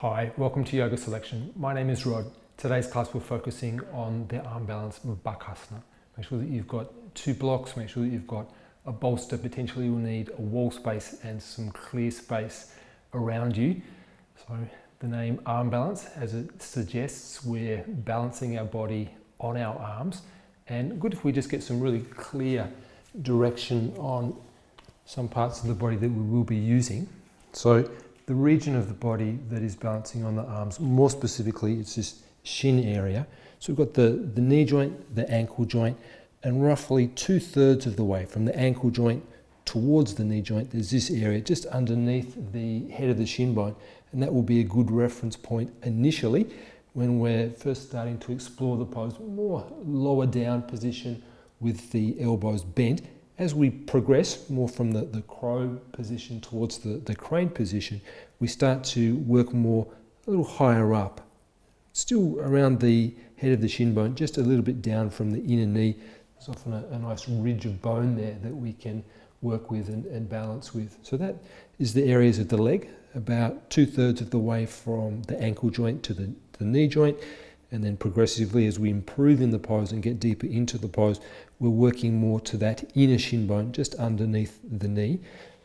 Hi, welcome to Yoga Selection. My name is Rod. Today's class we're focusing on the arm balance of Bakasana. Make sure that you've got two blocks, make sure that you've got a bolster. Potentially you'll need a wall space and some clear space around you. So the name arm balance, as it suggests, we're balancing our body on our arms, and good if we just get some really clear direction on some parts of the body that we will be using. So the region of the body that is balancing on the arms, more specifically, it's this shin area. So we've got the knee joint, the ankle joint, and roughly 2/3 of the way from the ankle joint towards the knee joint, there's this area just underneath the head of the shin bone, and that will be a good reference point initially when we're first starting to explore the pose, more lower down position with the elbows bent. As we progress more from the crow position towards the crane position, we start to work more a little higher up, still around the head of the shin bone, just a little bit down from the inner knee. There's often a nice ridge of bone there that we can work with and balance with. So that is the areas of the leg, about 2/3 of the way from the ankle joint to the knee joint. And then progressively, as we improve in the pose and get deeper into the pose, we're working more to that inner shin bone just underneath the knee.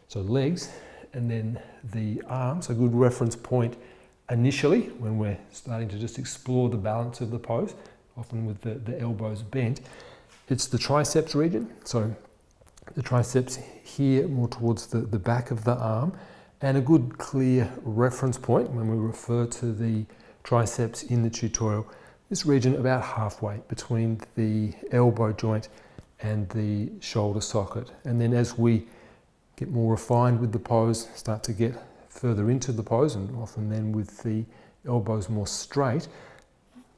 So legs, and then the arms, a good reference point initially when we're starting to just explore the balance of the pose, often with the elbows bent. It's the triceps region, so the triceps here more towards the back of the arm, and a good clear reference point when we refer to the triceps in the tutorial, this region about halfway between the elbow joint and the shoulder socket. And then as we get more refined with the pose, start to get further into the pose, and often then with the elbows more straight,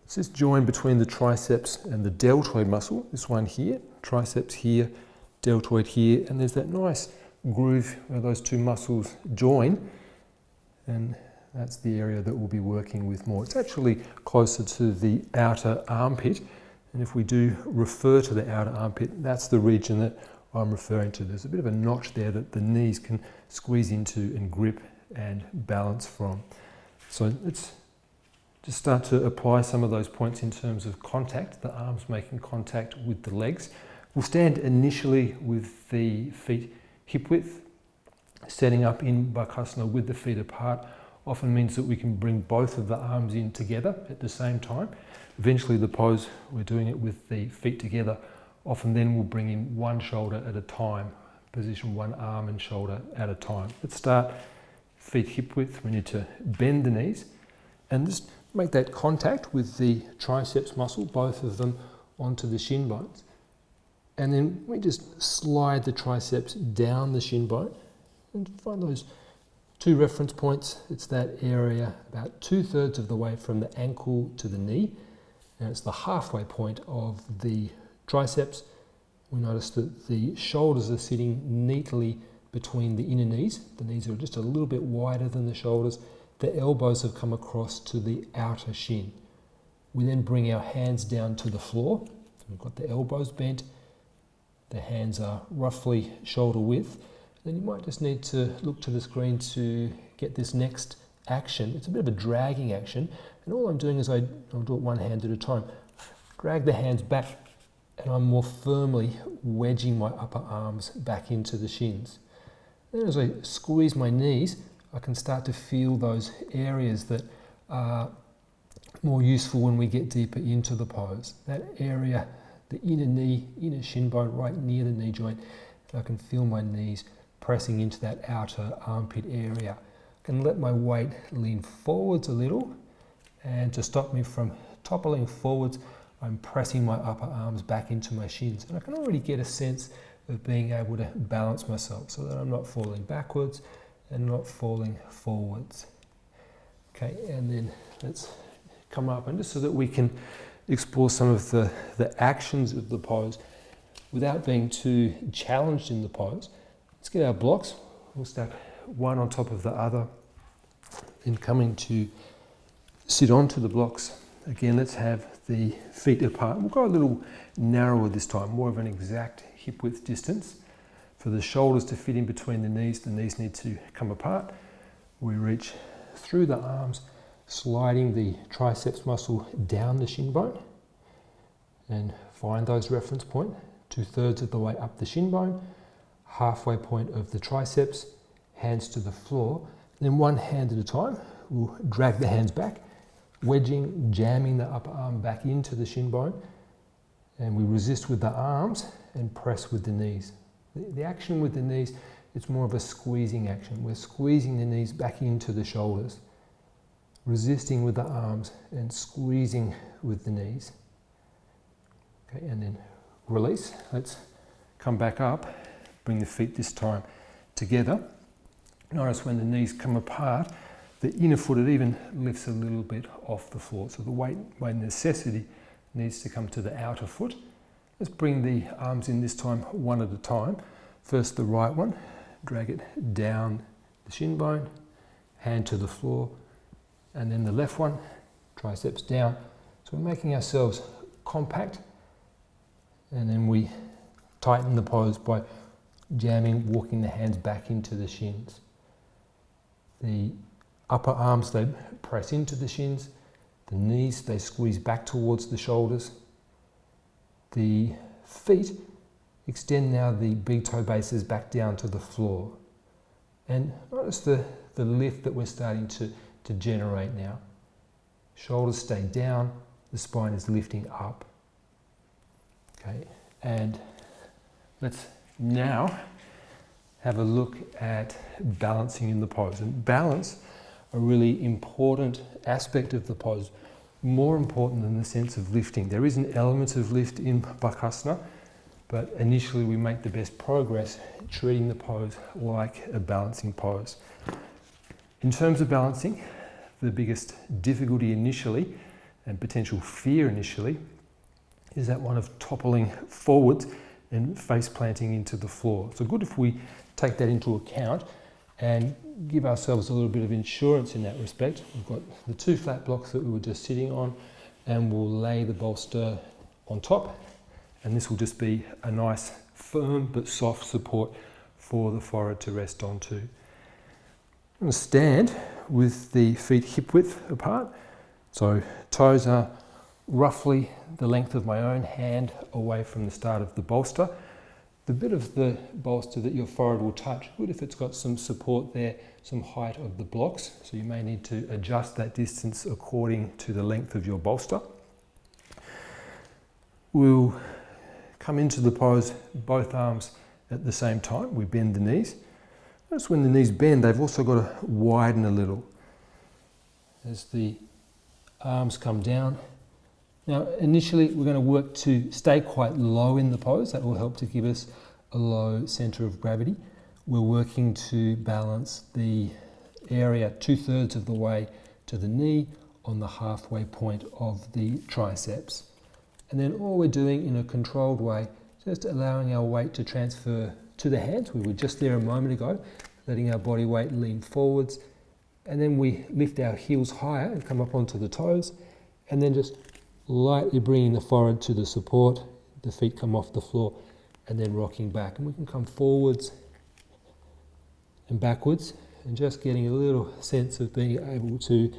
it's this join between the triceps and the deltoid muscle, this one here, triceps here, deltoid here, and there's that nice groove where those two muscles join, and that's the area that we'll be working with more. It's actually closer to the outer armpit, and if we do refer to the outer armpit, that's the region that I'm referring to. There's a bit of a notch there that the knees can squeeze into and grip and balance from. So let's just start to apply some of those points in terms of contact, the arms making contact with the legs. We'll stand initially with the feet hip width. Setting up in Bakasana with the feet apart often means that we can bring both of the arms in together at the same time. Eventually the pose, we're doing it with the feet together. Often then we'll bring in one shoulder at a time, position one arm and shoulder at a time. Let's start feet hip width. We need to bend the knees and just make that contact with the triceps muscle, both of them onto the shin bones. And then we just slide the triceps down the shin bone and find those two reference points. It's that area about 2/3 of the way from the ankle to the knee, and it's the halfway point of the triceps. We notice that the shoulders are sitting neatly between the inner knees. The knees are just a little bit wider than the shoulders. The elbows have come across to the outer shin. We then bring our hands down to the floor. We've got the elbows bent. The hands are roughly shoulder width. Then you might just need to look to the screen to get this next action. It's a bit of a dragging action, and all I'm doing is I'll do it one hand at a time. Drag the hands back, and I'm more firmly wedging my upper arms back into the shins. Then as I squeeze my knees, I can start to feel those areas that are more useful when we get deeper into the pose. That area, the inner knee, inner shin bone right near the knee joint, I can feel my knees pressing into that outer armpit area. I can let my weight lean forwards a little, and to stop me from toppling forwards, I'm pressing my upper arms back into my shins. And I can already get a sense of being able to balance myself so that I'm not falling backwards and not falling forwards. Okay, and then let's come up, and just so that we can explore some of the actions of the pose without being too challenged in the pose. Let's get our blocks. We'll stack one on top of the other. Then coming to sit onto the blocks. Again, let's have the feet apart. We'll go a little narrower this time, more of an exact hip width distance. For the shoulders to fit in between the knees need to come apart. We reach through the arms sliding the triceps muscle down the shin bone, and find those reference point, 2/3 of the way up the shin bone, halfway point of the triceps, hands to the floor. Then one hand at a time, we'll drag the hands back, wedging, jamming the upper arm back into the shin bone, and we resist with the arms and press with the knees. The action with the knees, it's more of a squeezing action. We're squeezing the knees back into the shoulders, resisting with the arms and squeezing with the knees. Okay, and then release. Let's come back up, bring the feet this time together. Notice when the knees come apart, the inner foot, it even lifts a little bit off the floor. So the weight by necessity needs to come to the outer foot. Let's bring the arms in this time one at a time. First the right one, drag it down the shin bone, hand to the floor, and then the left one, triceps down. So we're making ourselves compact, and then we tighten the pose by jamming, walking the hands back into the shins. The upper arms, they press into the shins. The knees, they squeeze back towards the shoulders. The feet extend now the big toe bases back down to the floor. And notice the lift that we're starting to generate now. Shoulders stay down, the spine is lifting up. Okay, and let's now have a look at balancing in the pose. And balance, a really important aspect of the pose, more important than the sense of lifting. There is an element of lift in Bakasana, but initially we make the best progress treating the pose like a balancing pose. In terms of balancing, the biggest difficulty initially and potential fear initially is that one of toppling forwards and face planting into the floor. So good if we take that into account and give ourselves a little bit of insurance in that respect. We've got the two flat blocks that we were just sitting on, and we'll lay the bolster on top, and this will just be a nice firm but soft support for the forehead to rest onto. I'm going to stand with the feet hip width apart, so toes are roughly the length of my own hand away from the start of the bolster. The bit of the bolster that your forehead will touch, good if it's got some support there, some height of the blocks, so you may need to adjust that distance according to the length of your bolster. We'll come into the pose, both arms at the same time. We bend the knees. Notice when the knees bend, they've also got to widen a little as the arms come down. Now, initially, we're going to work to stay quite low in the pose. That will help to give us a low center of gravity. We're working to balance the area 2/3 of the way to the knee on the halfway point of the triceps. And then all we're doing in a controlled way, just allowing our weight to transfer to the hands. We were just there a moment ago, letting our body weight lean forwards. And then we lift our heels higher and come up onto the toes, and then just lightly bringing the forehead to the support, the feet come off the floor, and then rocking back. And we can come forwards and backwards, and just getting a little sense of being able to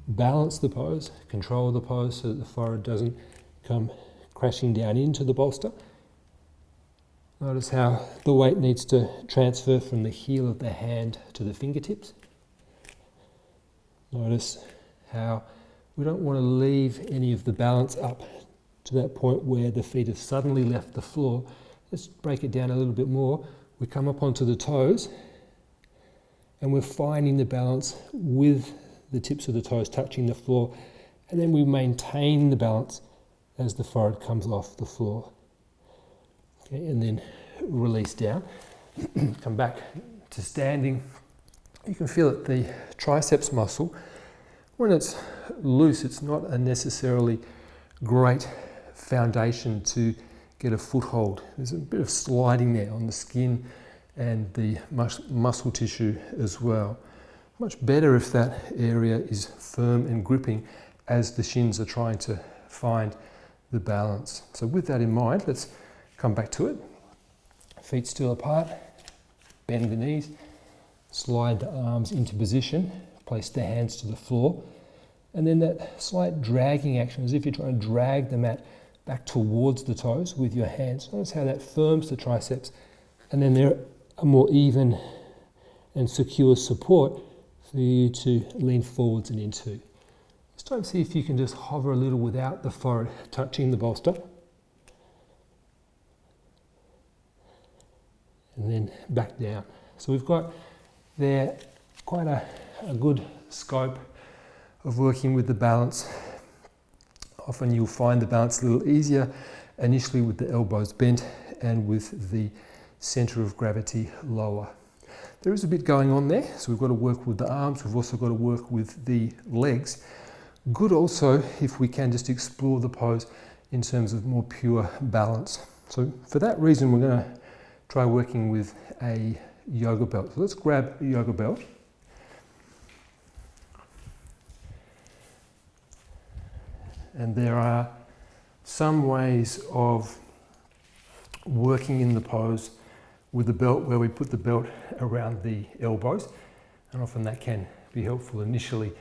balance the pose, control the pose so that the forehead doesn't come crashing down into the bolster. Notice how the weight needs to transfer from the heel of the hand to the fingertips. Notice how we don't want to leave any of the balance up to that point where the feet have suddenly left the floor. Let's break it down a little bit more. We come up onto the toes, and we're finding the balance with the tips of the toes touching the floor, and then we maintain the balance as the forehead comes off the floor. Okay, and then release down. Come back to standing. You can feel it, the triceps muscle. When it's loose, it's not a necessarily great foundation to get a foothold. There's a bit of sliding there on the skin and the muscle tissue as well. Much better if that area is firm and gripping as the shins are trying to find the balance. So with that in mind, let's come back to it. Feet still apart, bend the knees, slide the arms into position, place the hands to the floor. And then that slight dragging action, as if you're trying to drag the mat back towards the toes with your hands. Notice how that firms the triceps. And then there are more even and secure support for you to lean forwards and into. This time see if you can just hover a little without the forehead touching the bolster. And then back down. So we've got there quite a good scope of working with the balance. Often you'll find the balance a little easier initially with the elbows bent and with the center of gravity lower. There is a bit going on there, so we've got to work with the arms, we've also got to work with the legs. Good also if we can just explore the pose in terms of more pure balance. So for that reason we're going to try working with a yoga belt. So let's grab a yoga belt. And there are some ways of working in the pose with the belt where we put the belt around the elbows, and often that can be helpful initially,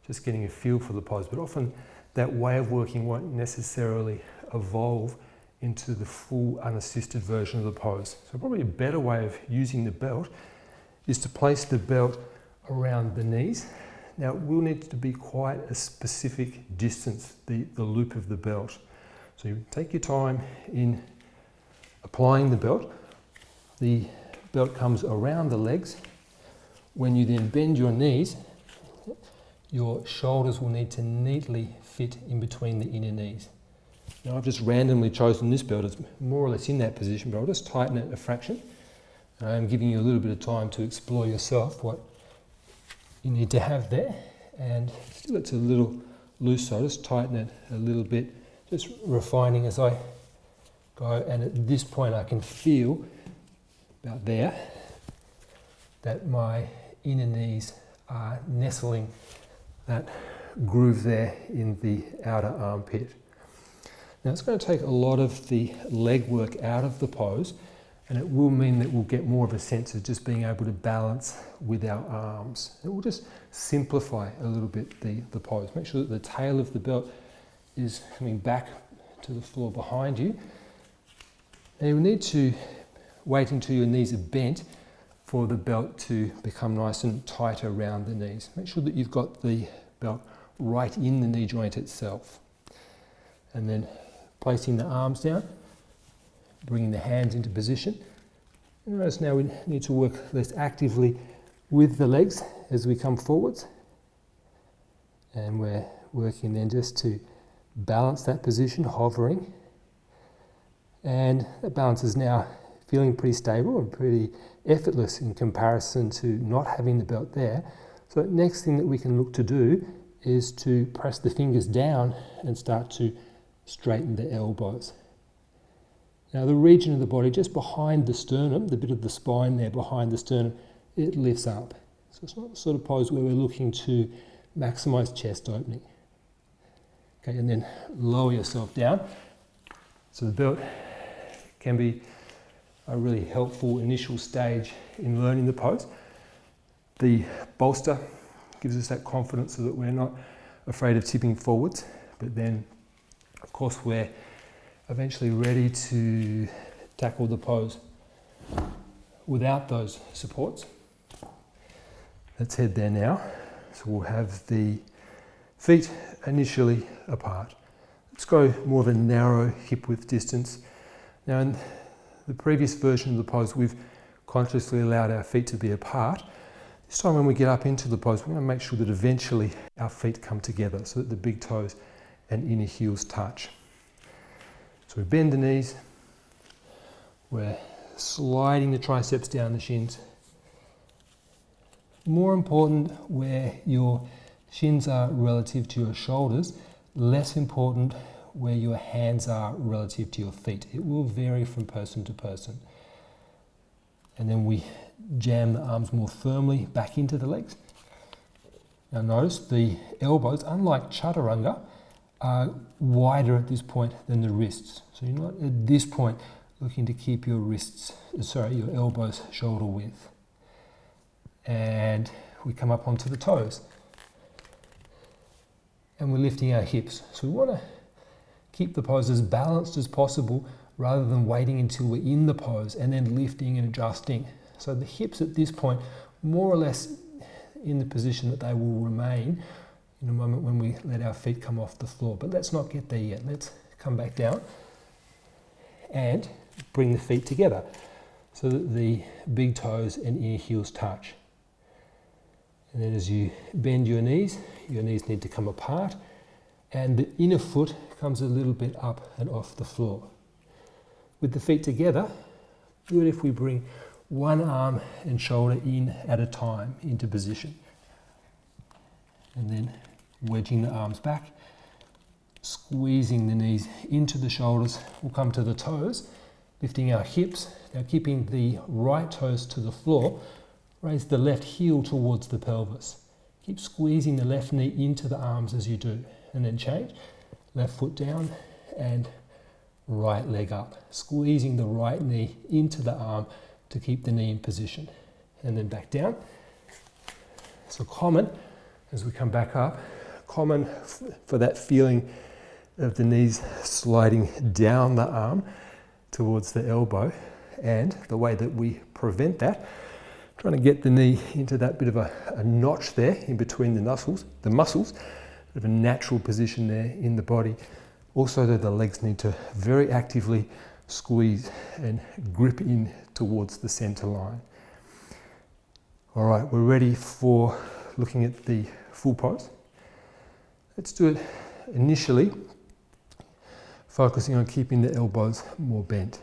just getting a feel for the pose, but often that way of working won't necessarily evolve into the full unassisted version of the pose. So probably a better way of using the belt is to place the belt around the knees. Now it will need to be quite a specific distance, the loop of the belt. So you take your time in applying the belt. The belt comes around the legs. When you then bend your knees, your shoulders will need to neatly fit in between the inner knees. Now I've just randomly chosen this belt, it's more or less in that position, but I'll just tighten it a fraction. I'm giving you a little bit of time to explore yourself what you need to have there, and still it's a little loose, so I'll just tighten it a little bit, just refining as I go, and at this point I can feel about there that my inner knees are nestling that groove there in the outer armpit. Now it's going to take a lot of the leg work out of the pose, and it will mean that we'll get more of a sense of just being able to balance with our arms. It will just simplify a little bit the pose. Make sure that the tail of the belt is coming back to the floor behind you. And you'll need to wait until your knees are bent for the belt to become nice and tight around the knees. Make sure that you've got the belt right in the knee joint itself. And then placing the arms down, bringing the hands into position. And notice now we need to work less actively with the legs as we come forwards. And we're working then just to balance that position, hovering. And that balance is now feeling pretty stable and pretty effortless in comparison to not having the belt there. So the next thing that we can look to do is to press the fingers down and start to straighten the elbows. Now the region of the body just behind the sternum, the bit of the spine there behind the sternum, it lifts up. So it's not the sort of pose where we're looking to maximize chest opening. Okay, and then lower yourself down. So the belt can be a really helpful initial stage in learning the pose. The bolster gives us that confidence so that we're not afraid of tipping forwards, but then of course we're eventually ready to tackle the pose without those supports. Let's head there now. So we'll have the feet initially apart. Let's go more of a narrow hip width distance. Now in the previous version of the pose, we've consciously allowed our feet to be apart. This time when we get up into the pose, we're going to make sure that eventually our feet come together so that the big toes and inner heels touch. So we bend the knees, we're sliding the triceps down the shins. More important where your shins are relative to your shoulders, less important where your hands are relative to your feet. It will vary from person to person. And then we jam the arms more firmly back into the legs. Now notice the elbows, unlike chaturanga, are wider at this point than the wrists. So you're not at this point looking to keep your your elbows shoulder width. And we come up onto the toes. and we're lifting our hips. So we want to keep the pose as balanced as possible rather than waiting until we're in the pose and then lifting and adjusting. So the hips at this point, more or less in the position that they will remain in a moment when we let our feet come off the floor. But let's not get there yet. Let's come back down and bring the feet together so that the big toes and inner heels touch. And then as you bend your knees need to come apart and the inner foot comes a little bit up and off the floor. With the feet together, good if we bring one arm and shoulder in at a time into position. And then wedging the arms back, squeezing the knees into the shoulders. We'll come to the toes, lifting our hips. Now keeping the right toes to the floor, raise the left heel towards the pelvis. Keep squeezing the left knee into the arms as you do. And then change, left foot down and right leg up. Squeezing the right knee into the arm to keep the knee in position. And then back down. So common, as we come back up, common for that feeling of the knees sliding down the arm towards the elbow. And the way that we prevent that, trying to get the knee into that bit of a notch there in between the muscles, bit of a natural position there in the body. Also that the legs need to very actively squeeze and grip in towards the center line. All right, we're ready for looking at the full pose. Let's do it initially, focusing on keeping the elbows more bent.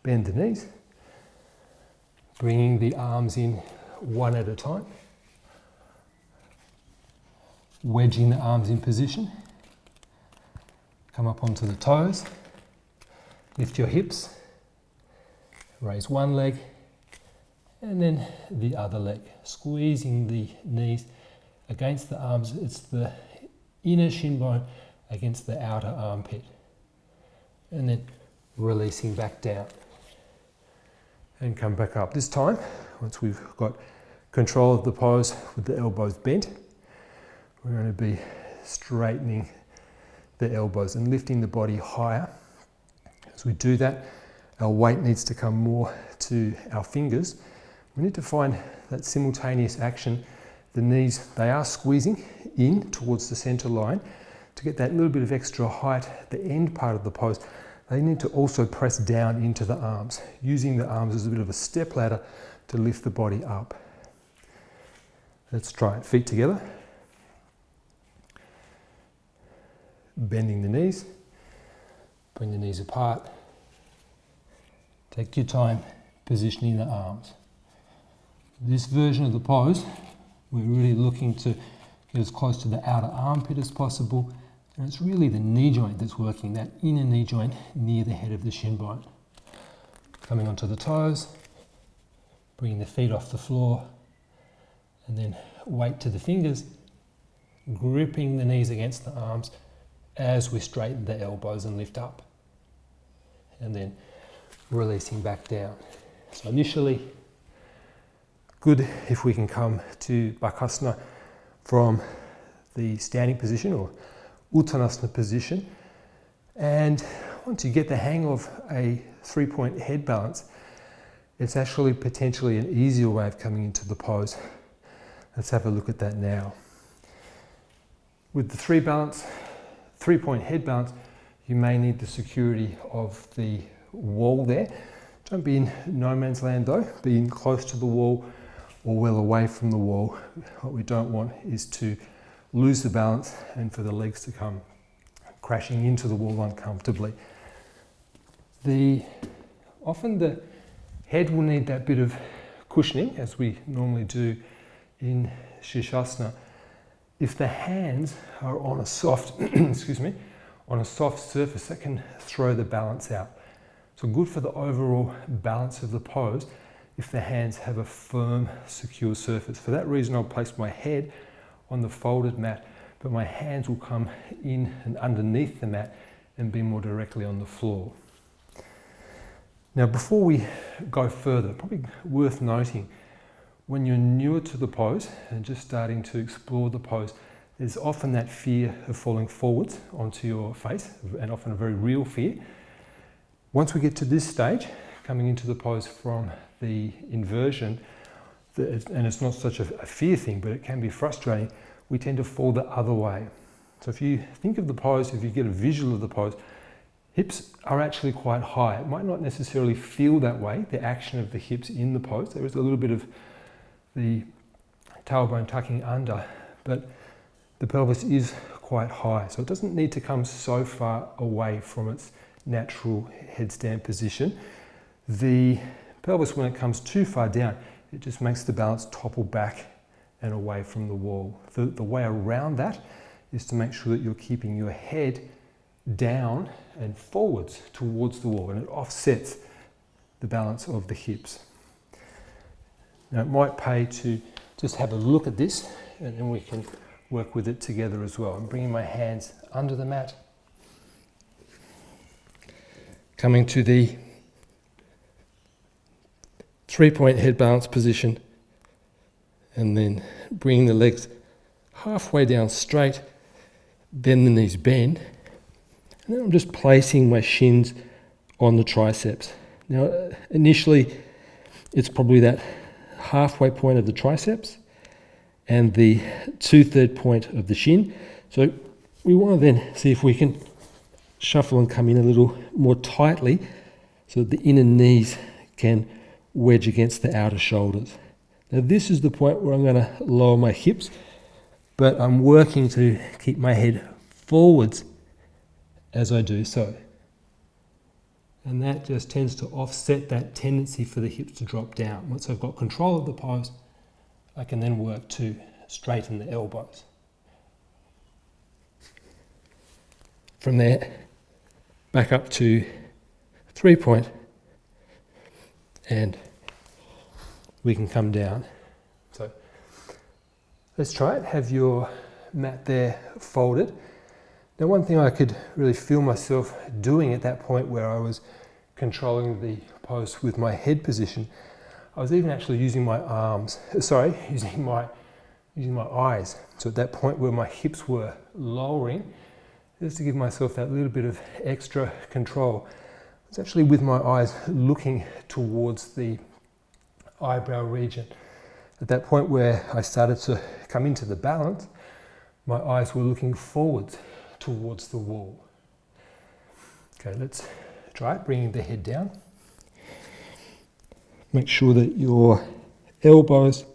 Bend the knees, bringing the arms in one at a time, wedging the arms in position, come up onto the toes, lift your hips, raise one leg, and then the other leg, squeezing the knees against the arms. It's the inner shin bone against the outer armpit, and then releasing back down. And come back up. This time, once we've got control of the pose with the elbows bent, we're going to be straightening the elbows and lifting the body higher. As we do that, our weight needs to come more to our fingers. We need to find that simultaneous action. The knees, they are squeezing in towards the center line to get that little bit of extra height, the end part of the pose. They need to also press down into the arms, using the arms as a bit of a step ladder to lift the body up. Let's try it. Feet together. Bending the knees. Bring the knees apart. Take your time positioning the arms. This version of the pose, we're really looking to get as close to the outer armpit as possible. And it's really the knee joint that's working, that inner knee joint near the head of the shin bone. Coming onto the toes, bringing the feet off the floor, and then weight to the fingers, gripping the knees against the arms as we straighten the elbows and lift up. And then releasing back down. So initially, good if we can come to Bakasana from the standing position or Uttanasana position, and once you get the hang of a 3-point head balance, it's actually potentially an easier way of coming into the pose. Let's have a look at that now. With the 3-point head balance, you may need the security of the wall there. Don't be in no man's land though, be in close to the wall or well away from the wall. What we don't want is to lose the balance and for the legs to come crashing into the wall uncomfortably. Often the head will need that bit of cushioning, as we normally do in Shirshasana. If the hands are on a soft, on a soft surface, that can throw the balance out. So good for the overall balance of the pose if the hands have a firm, secure surface. For that reason, I'll place my head on the folded mat, but my hands will come in and underneath the mat and be more directly on the floor. Now, before we go further, probably worth noting, When you're newer to the pose and just starting to explore the pose, there's often that fear of falling forwards onto your face, and often a very real fear. Once we get to this stage, coming into the pose from the inversion, and it's not such a fear thing, but it can be frustrating, we tend to fall the other way. So if you think of the pose, if you get a visual of the pose, hips are actually quite high. It might not necessarily feel that way, the action of the hips in the pose. There is a little bit of the tailbone tucking under, but the pelvis is quite high. So it doesn't need to come so far away from its natural headstand position. The pelvis, when it comes too far down, it just makes the balance topple back and away from the wall. The way around that is to make sure that you're keeping your head down and forwards towards the wall, and it offsets the balance of the hips. Now it might pay to just have a look at this, and then we can work with it together as well. I'm bringing my hands under the mat, coming to the 3-point head balance position, and then bringing the legs halfway down straight, then the knees bend, and then I'm just placing my shins on the triceps. Now initially it's probably that halfway point of the triceps and the 2/3 point of the shin. So we want to then see if we can shuffle and come in a little more tightly so that the inner knees can wedge against the outer shoulders. Now this is the point where I'm going to lower my hips, but I'm working to keep my head forwards as I do so. And that just tends to offset that tendency for the hips to drop down. Once I've got control of the pose, I can then work to straighten the elbows. From there, back up to 3-point, and we can come down. So let's try it. Have your mat there folded. Now one thing I could really feel myself doing at that point where I was controlling the pose with my head position, I was even actually using my using my eyes. So at that point where my hips were lowering, just to give myself that little bit of extra control, I was actually with my eyes looking towards the eyebrow region. At that point where I started to come into the balance, my eyes were looking forwards towards the wall. Okay, let's try it, bringing the head down. Make sure that your elbows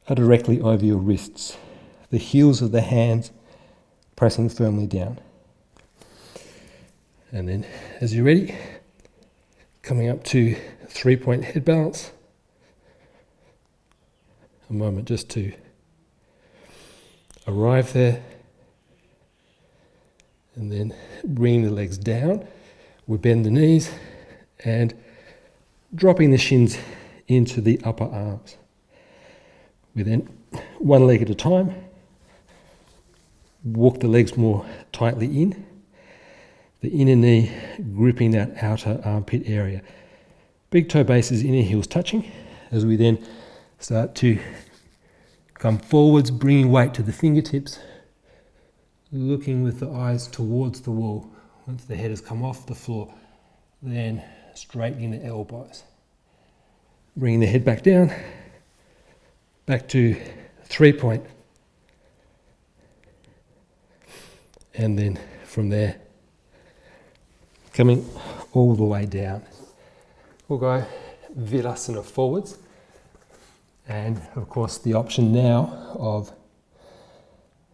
are directly over your wrists, the heels of the hands pressing firmly down. And then as you're ready, coming up to 3-point head balance. A moment just to arrive there. And then bringing the legs down, we bend the knees and dropping the shins into the upper arms. We then, one leg at a time, walk the legs more tightly in, the inner knee gripping that outer armpit area. Big toe bases, inner heels touching, as we then start to come forwards, bringing weight to the fingertips, looking with the eyes towards the wall. Once the head has come off the floor, then straightening the elbows. Bringing the head back down, back to 3-point. And then from there, coming all the way down. We'll go Virasana forwards. And of course the option now of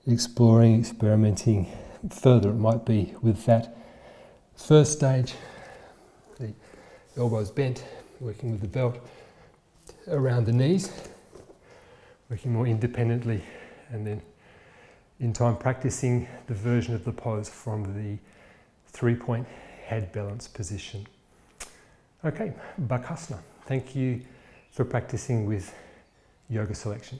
experimenting further, it might be with that first stage, the elbows bent, working with the belt around the knees, working more independently, and then in time practicing the version of the pose from the 3-point head balance position. Okay, Bakasana. Thank you for practicing with Yoga Selection.